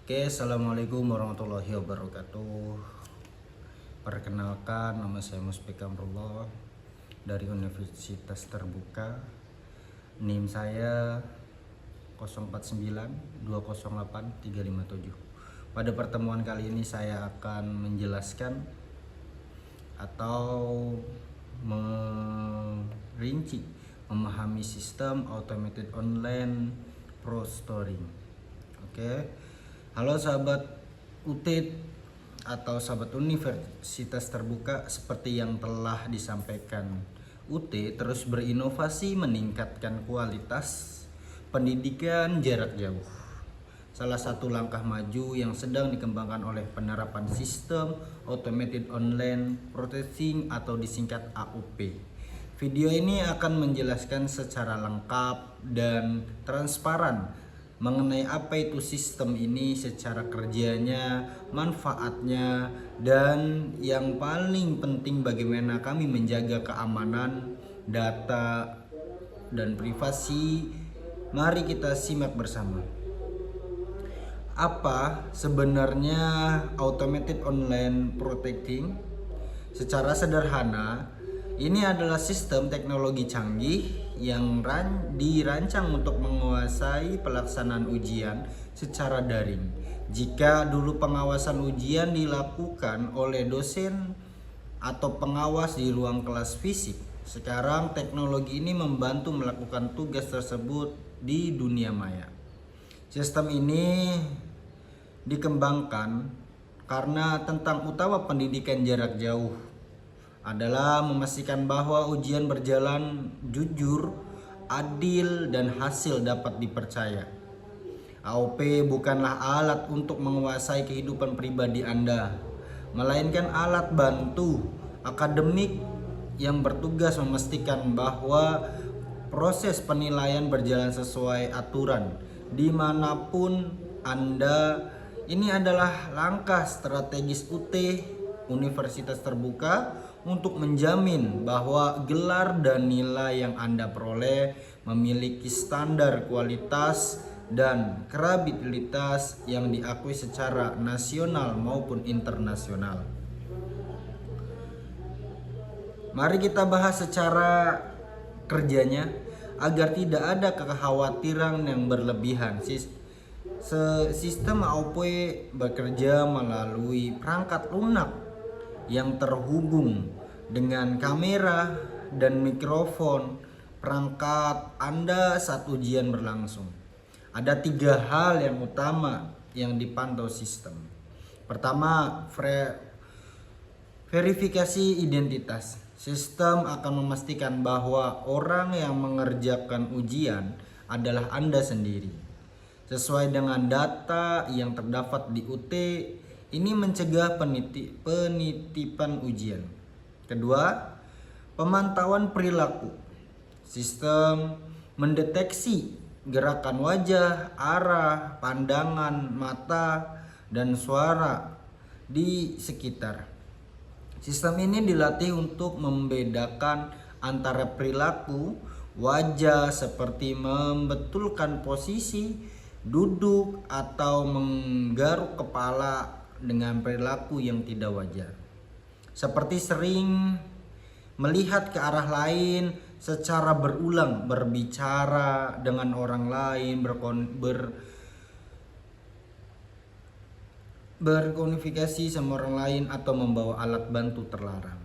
Oke, assalamualaikum warahmatullahi wabarakatuh. Perkenalkan, nama saya Muspik Amrullah dari Universitas Terbuka. NIM saya 049208 357. Pada pertemuan kali ini saya akan menjelaskan atau merinci memahami sistem automated online pro storing. Oke. Halo sahabat UTIT atau sahabat Universitas Terbuka, seperti yang telah disampaikan UT terus berinovasi meningkatkan kualitas pendidikan jarak jauh. Salah satu langkah maju yang sedang dikembangkan oleh penerapan sistem automated online processing atau disingkat AOP. Video ini akan menjelaskan secara lengkap dan transparan mengenai apa itu sistem ini, secara kerjanya, manfaatnya, dan yang paling penting bagaimana kami menjaga keamanan data dan privasi. Mari kita simak bersama. Apa sebenarnya automated online protecting? Secara sederhana, ini adalah sistem teknologi canggih yang dirancang untuk menguasai pelaksanaan ujian secara daring. Jika dulu pengawasan ujian dilakukan oleh dosen atau pengawas di ruang kelas fisik, sekarang teknologi ini membantu melakukan tugas tersebut di dunia maya. Sistem ini dikembangkan karena tentang utama pendidikan jarak jauh adalah memastikan bahwa ujian berjalan jujur, adil, dan hasil dapat dipercaya. AOP bukanlah alat untuk menguasai kehidupan pribadi Anda, melainkan alat bantu akademik yang bertugas memastikan bahwa proses penilaian berjalan sesuai aturan dimanapun Anda. Ini adalah langkah strategis UT Universitas Terbuka untuk menjamin bahwa gelar dan nilai yang Anda peroleh memiliki standar kualitas dan kredibilitas yang diakui secara nasional maupun internasional. Mari kita bahas secara kerjanya agar tidak ada kekhawatiran yang berlebihan. Sistem AOP bekerja melalui perangkat lunak yang terhubung dengan kamera dan mikrofon perangkat Anda saat ujian berlangsung. Ada 3 hal yang utama yang dipantau sistem. Pertama, verifikasi identitas. Sistem akan memastikan bahwa orang yang mengerjakan ujian adalah Anda sendiri, sesuai dengan data yang terdapat di UT. Ini mencegah penitipan ujian. Kedua, pemantauan perilaku. Sistem mendeteksi gerakan wajah, arah, pandangan, mata, dan suara di sekitar. Sistem ini dilatih untuk membedakan antara perilaku wajah seperti membetulkan posisi duduk atau menggaruk kepala dengan perilaku yang tidak wajar, seperti sering melihat ke arah lain secara berulang, berbicara dengan orang lain, berkomunikasi sama orang lain, atau membawa alat bantu terlarang.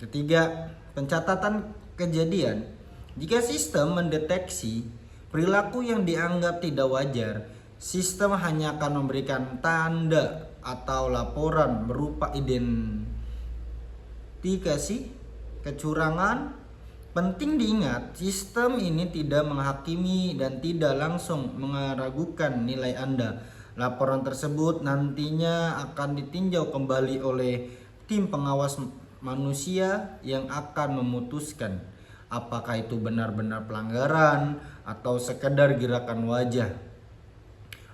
Ketiga, pencatatan kejadian. Jika sistem mendeteksi perilaku yang dianggap tidak wajar, sistem hanya akan memberikan tanda atau laporan berupa identifikasi kecurangan. Penting diingat, sistem ini tidak menghakimi dan tidak langsung meragukan nilai Anda. Laporan tersebut nantinya akan ditinjau kembali oleh tim pengawas manusia yang akan memutuskan apakah itu benar-benar pelanggaran atau sekedar gerakan wajah.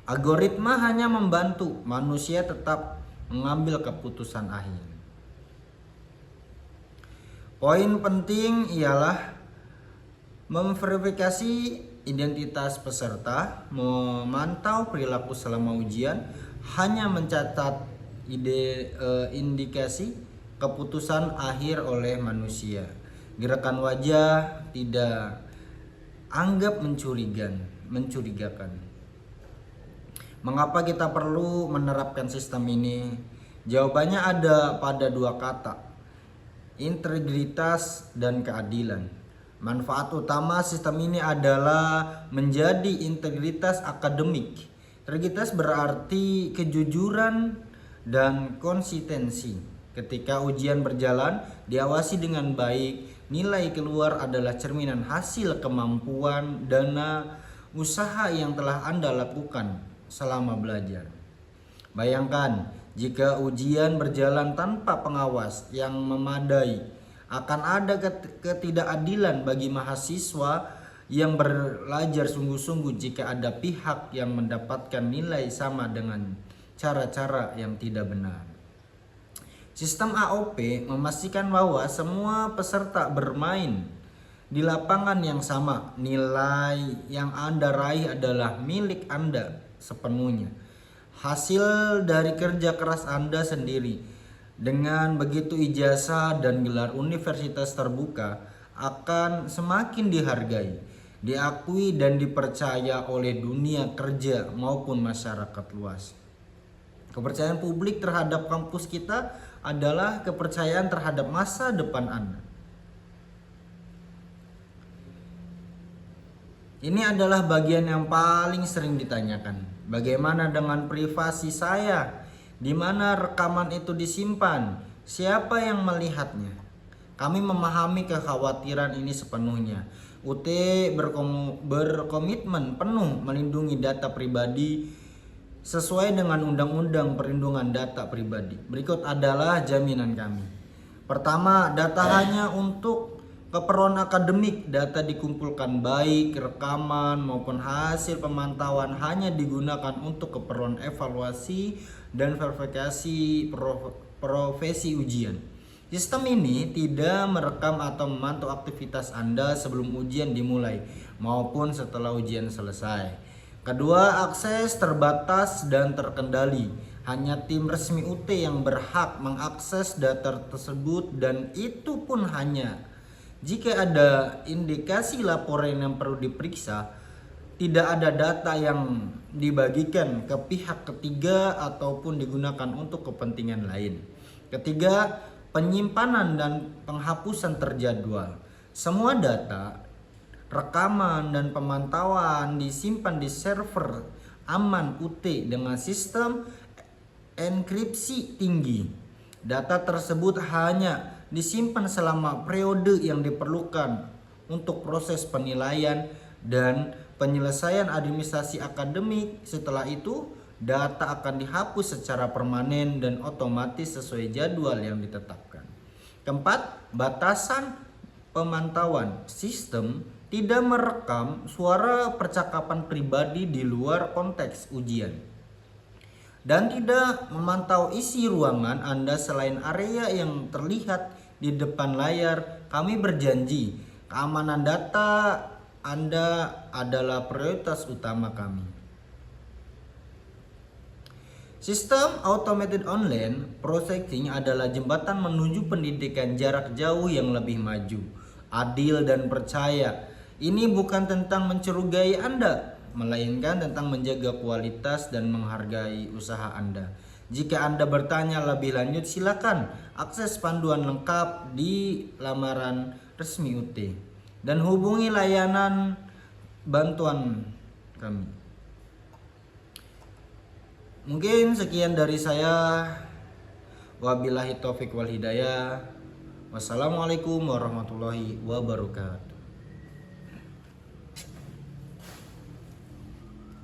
Algoritma hanya membantu, manusia tetap mengambil keputusan akhir. Poin penting ialah memverifikasi identitas peserta, memantau perilaku selama ujian, hanya mencatat indikasi keputusan akhir oleh manusia. Gerakan wajah tidak anggap mencurigakan. Mengapa kita perlu menerapkan sistem ini? Jawabannya ada pada dua kata, integritas dan keadilan. Manfaat utama sistem ini adalah menjadi integritas akademik. Integritas berarti kejujuran dan konsistensi. Ketika ujian berjalan, diawasi dengan baik, nilai keluar adalah cerminan hasil kemampuan dana usaha yang telah Anda lakukan selama belajar. Bayangkan jika ujian berjalan tanpa pengawas yang memadai, akan ada ketidakadilan bagi mahasiswa yang belajar sungguh-sungguh jika ada pihak yang mendapatkan nilai sama dengan cara-cara yang tidak benar. Sistem AOP memastikan bahwa semua peserta bermain di lapangan yang sama. Nilai yang Anda raih adalah milik Anda sepenuhnya, hasil dari kerja keras Anda sendiri. Dengan begitu ijazah dan gelar universitas terbuka akan semakin dihargai, diakui dan dipercaya oleh dunia kerja maupun masyarakat luas. Kepercayaan publik terhadap kampus kita adalah kepercayaan terhadap masa depan Anda. Ini adalah bagian yang paling sering ditanyakan. Bagaimana dengan privasi saya? Di mana rekaman itu disimpan? Siapa yang melihatnya? Kami memahami kekhawatiran ini sepenuhnya. UT berkomitmen penuh melindungi data pribadi sesuai dengan Undang-Undang Perlindungan Data Pribadi. Berikut adalah jaminan kami. Pertama, data hanya untuk keperluan akademik. Data dikumpulkan baik rekaman maupun hasil pemantauan hanya digunakan untuk keperluan evaluasi dan verifikasi profesi ujian. Sistem ini tidak merekam atau memantau aktivitas Anda sebelum ujian dimulai maupun setelah ujian selesai. Kedua, akses terbatas dan terkendali. Hanya tim resmi UT yang berhak mengakses data tersebut, dan itu pun hanya jika ada indikasi laporan yang perlu diperiksa. Tidak ada data yang dibagikan ke pihak ketiga ataupun digunakan untuk kepentingan lain. Ketiga, penyimpanan dan penghapusan terjadwal. Semua data, rekaman dan pemantauan disimpan di server aman UT dengan sistem enkripsi tinggi. Data tersebut hanya disimpan selama periode yang diperlukan untuk proses penilaian dan penyelesaian administrasi akademik. Setelah itu, data akan dihapus secara permanen dan otomatis sesuai jadwal yang ditetapkan. Keempat, batasan pemantauan. Sistem tidak merekam suara percakapan pribadi di luar konteks ujian dan tidak memantau isi ruangan Anda selain area yang terlihat di depan layar. Kami berjanji keamanan data Anda adalah prioritas utama kami. Sistem automated online processing adalah jembatan menuju pendidikan jarak jauh yang lebih maju, adil dan percaya. Ini bukan tentang mencurigai Anda, melainkan tentang menjaga kualitas dan menghargai usaha Anda. Jika Anda bertanya lebih lanjut, silakan akses panduan lengkap di lamaran resmi UT dan hubungi layanan bantuan kami. Mungkin sekian dari saya. Wabillahi taufik wal hidayah. Wassalamualaikum warahmatullahi wabarakatuh.